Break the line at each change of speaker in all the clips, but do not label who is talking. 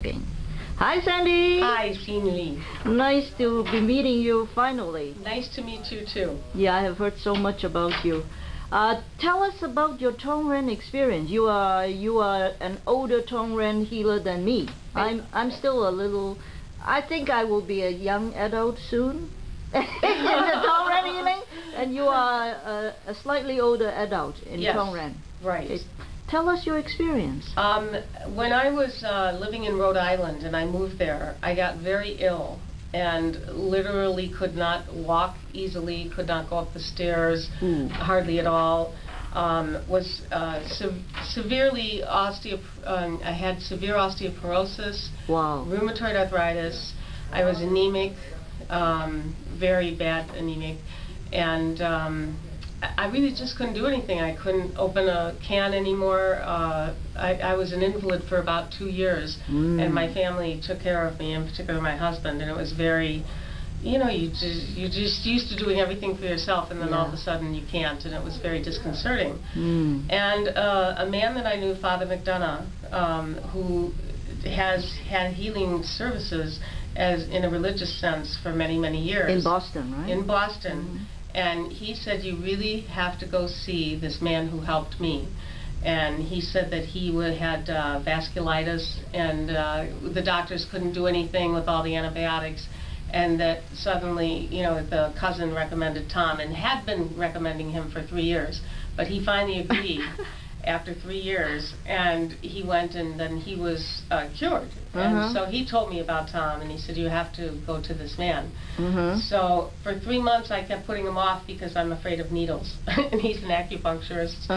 Hi, Sandy.
Hi, seen-yee.
Nice to be meeting you finally.
Nice to meet you too.
Yeah, I have heard so much about you. Tell us about your Tong Ren experience. You are an older Tong Ren healer than me. I'm still a little. I think I will be a young adult soon in the Tong Ren healing, and you are a slightly older adult in Tong Ren.
Right.
Okay. Tell us your experience.
When I was living in Rhode Island and I moved there, I got very ill and literally could not walk easily, could not go up the stairs, hardly at all. Was severely I had severe osteoporosis, rheumatoid arthritis. I was anemic, very bad anemic, and I really just couldn't do anything. I couldn't open a can anymore. I was an invalid for about 2 years, and my family took care of me, in particular my husband, and it was very, you know, you're just used to doing everything for yourself, and then all of a sudden you can't, and it was very disconcerting. And a man that I knew, Father McDonough, who has had healing services as in a religious sense for many, many years.
In Boston, right?
In Boston. And he said, you really have to go see this man who helped me. And he said that he had vasculitis, and the doctors couldn't do anything with all the antibiotics, and that suddenly, you know, the cousin recommended Tom, and had been recommending him for 3 years. But he finally agreed after 3 years, and he went, and then he was cured. And so he told me about Tom, and he said, you have to go to this man. So for 3 months I kept putting him off because I'm afraid of needles, and he's an acupuncturist.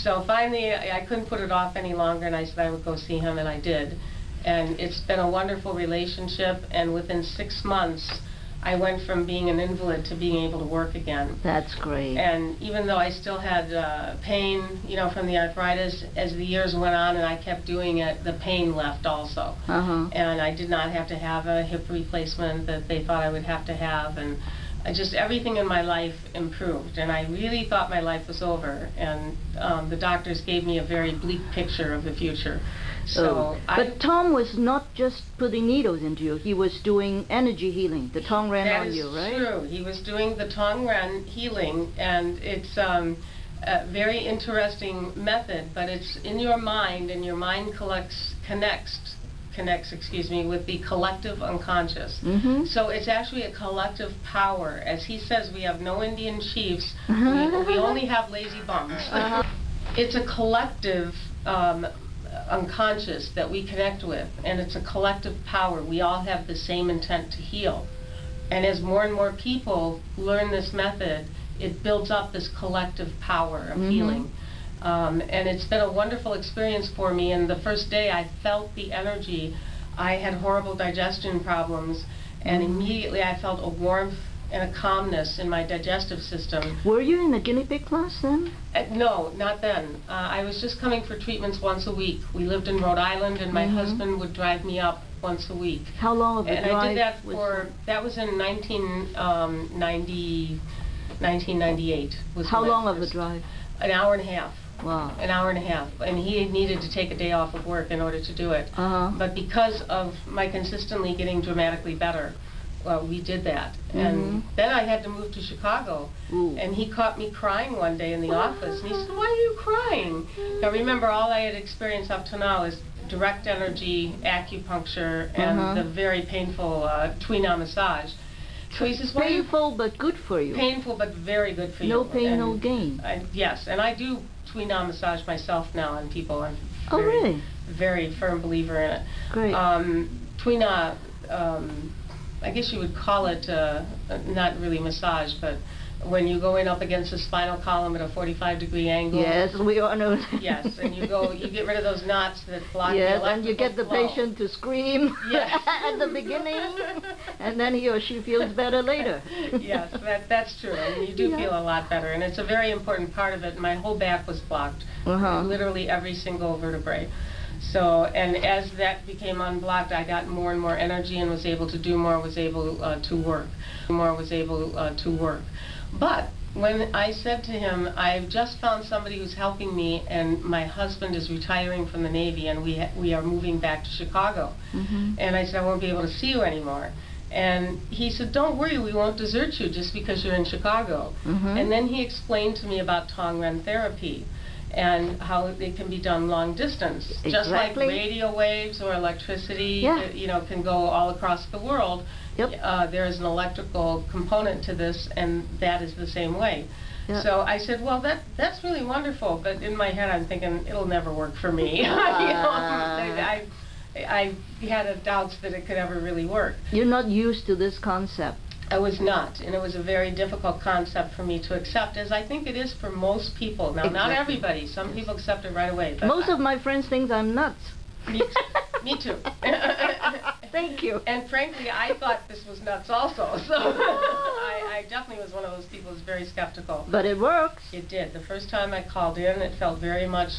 So finally I couldn't put it off any longer, and I said I would go see him, and I did. And it's been a wonderful relationship, and within 6 months I went from being an invalid to being able to work again.
That's great.
And even though I still had pain, you know, from the arthritis, as the years went on and I kept doing it, the pain left also. And I did not have to have a hip replacement that they thought I would have to have, and just everything in my life improved. And I really thought my life was over, and the doctors gave me a very bleak picture of the future. So
but Tom was not just putting needles into you, he was doing energy healing, the Tong Ren on you, right?
That is true. He was doing the Tong Ren healing, and it's a very interesting method, but it's in your mind, and your mind connects, with the collective unconscious. So it's actually a collective power. As he says, we have no Indian chiefs, we only have lazy bums. It's a collective unconscious that we connect with, and it's a collective power. We all have the same intent to heal, and as more and more people learn this method, it builds up this collective power of healing. And it's been a wonderful experience for me, and the first day I felt the energy. I had horrible digestion problems, and immediately I felt a warmth and a calmness in my digestive system.
Were you in the guinea pig class then?
No, not then. I was just coming for treatments once a week. We lived in Rhode Island, and my husband would drive me up once a week.
How long of a drive?
And I did that that was in 1998.
How long of a drive?
An hour and a half.
Wow.
An hour and a half. And he needed to take a day off of work in order to do it. But because of my consistently getting dramatically better, we did that. And then I had to move to Chicago, and he caught me crying one day in the office, and he said, why are you crying? Now remember, all I had experienced up to now is direct energy, acupuncture, and the very painful Tuina massage. So he says,
painful but good for you.
Painful but very good for you.
No pain, no gain.
Yes, and I do Tuina massage myself now on people. I'm
really?
Very firm believer in it.
Great.
Tuina, I guess you would call it not really massage, but when you go in up against the spinal column at a 45-degree angle.
Yes, we all know that.
Yes, and you get rid of those knots that block the electrical flow.
Yes, and you get the patient to scream at the beginning, and then he or she feels better later.
Yes, that's true, and you do feel a lot better, and it's a very important part of it. My whole back was blocked, literally every single vertebrae. So, and as that became unblocked, I got more and more energy and was able to do more, was able to work. But when I said to him, I've just found somebody who's helping me, and my husband is retiring from the Navy, and we are moving back to Chicago. And I said, I won't be able to see you anymore. And he said, don't worry, we won't desert you just because you're in Chicago. And then he explained to me about Tong Ren therapy and how it can be done long distance.
Exactly.
Just like radio waves or electricity, you know, can go all across the world. There is an electrical component to this, and that is the same way. So I said, well, that's really wonderful, but in my head I'm thinking, it'll never work for me. You know, I had doubts that it could ever really work.
You're not used to this concept.
I was not, and it was a very difficult concept for me to accept, as I think it is for most people. Now, not everybody. Some people accept it right away. But
most of my friends think I'm nuts.
Me too.
Thank you.
And frankly, I thought this was nuts also. So I definitely was one of those people who's very skeptical.
But it works.
It did. The first time I called in, it felt very much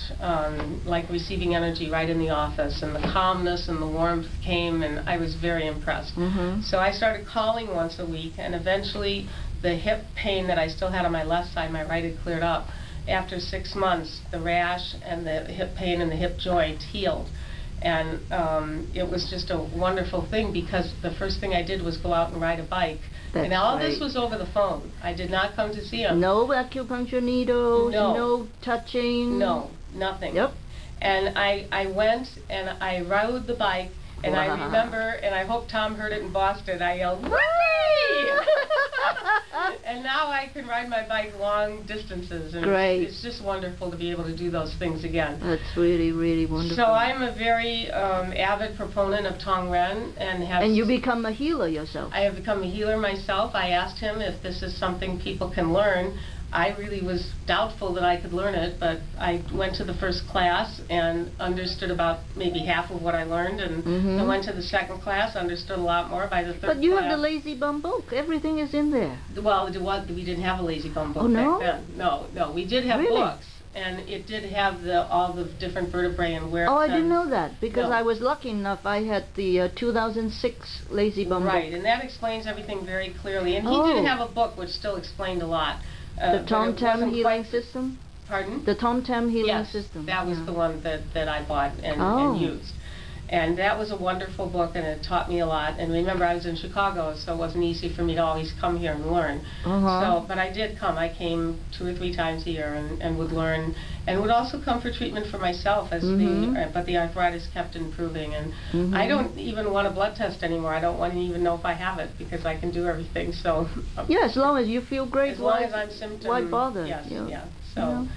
like receiving energy right in the office, and the calmness and the warmth came, and I was very impressed. So I started calling once a week, and eventually the hip pain that I still had on my left side, my right had cleared up. After 6 months, the rash and the hip pain and the hip joint healed. And it was just a wonderful thing, because the first thing I did was go out and ride a bike. And all this was over the phone. I did not come to see him.
No acupuncture needles, no touching.
No, nothing.
Yep.
And I went and I rode the bike, and I remember, and I hope Tom heard it in Boston, I yelled, "Whee!" And now I can ride my bike long distances, and it's just wonderful to be able to do those things again.
That's really, really wonderful.
So I'm a very avid proponent of Tong Ren, and have...
And you become a healer yourself.
I have become a healer myself. I asked him if this is something people can learn. I really was doubtful that I could learn it, but I went to the first class and understood about maybe half of what I learned, and I went to the second class, understood a lot more by the third class.
But you have the Lazy Bum book. Everything is in there.
Well, we didn't have a Lazy Bum book back then. No, we did have books, and it did have all the different vertebrae and where.
Oh, I didn't know that, because I was lucky enough. I had the 2006 Lazy Bum book.
Right, and that explains everything very clearly. And he did have a book which still explained a lot.
The Tom Tam healing system?
Pardon?
The Tom Tam healing system.
That was the one that I bought and used. And that was a wonderful book, and it taught me a lot. And remember, I was in Chicago, so it wasn't easy for me to always come here and learn. But I did come. I came 2 or 3 times a year and would learn, and would also come for treatment for myself, as but the arthritis kept improving. And I don't even want a blood test anymore. I don't want to even know if I have it, because I can do everything. So
yeah, as long as you feel great.
As long as I'm symptom.
Why bother?
Yes, yeah. So,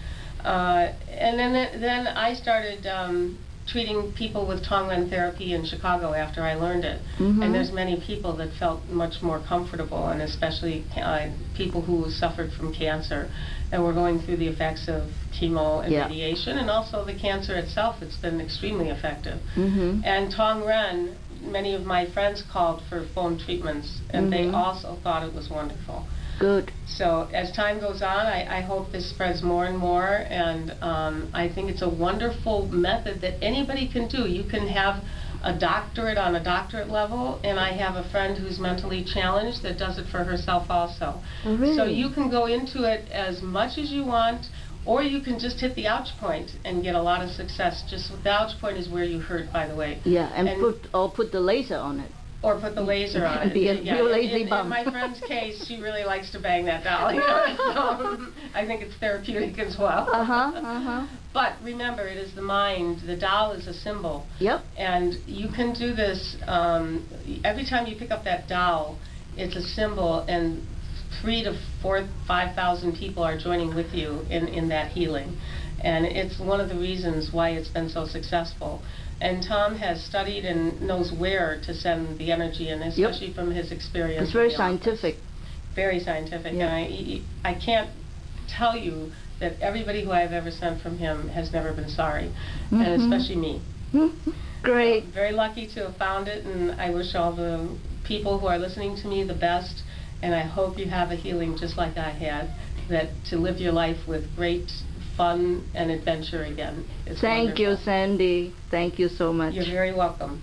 and then I started treating people with Tong Ren therapy in Chicago after I learned it. And there's many people that felt much more comfortable, and especially people who suffered from cancer and were going through the effects of chemo and radiation, and also the cancer itself. It's been extremely effective. And Tong Ren, many of my friends called for phone treatments, and they also thought it was wonderful.
Good.
So as time goes on, I hope this spreads more and more, and I think it's a wonderful method that anybody can do. You can have a doctorate on a doctorate level, and I have a friend who's mentally challenged that does it for herself also.
Oh, really?
So you can go into it as much as you want, or you can just hit the ouch point and get a lot of success. Just the ouch point is where you hurt, by the way.
Yeah, and put the laser on it.
Or put the laser on it.
Be a real lazy bum.
In my friend's case, she really likes to bang that doll. You know? So I think it's therapeutic as well. But remember, it is the mind. The doll is a symbol.
Yep.
And you can do this every time you pick up that doll. It's a symbol, and 3,000 to 5,000 people are joining with you in that healing. And it's one of the reasons why it's been so successful. And Tom has studied and knows where to send the energy, and especially from his experience.
It's very scientific.
Very scientific. And I can't tell you that everybody who I've ever sent from him has never been sorry, and especially me.
Great.
So, very lucky to have found it, and I wish all the people who are listening to me the best, and I hope you have a healing just like I had, that to live your life with great fun and adventure again. It's
Thank
wonderful.
you, Sandy. Thank you so much.
You're very welcome.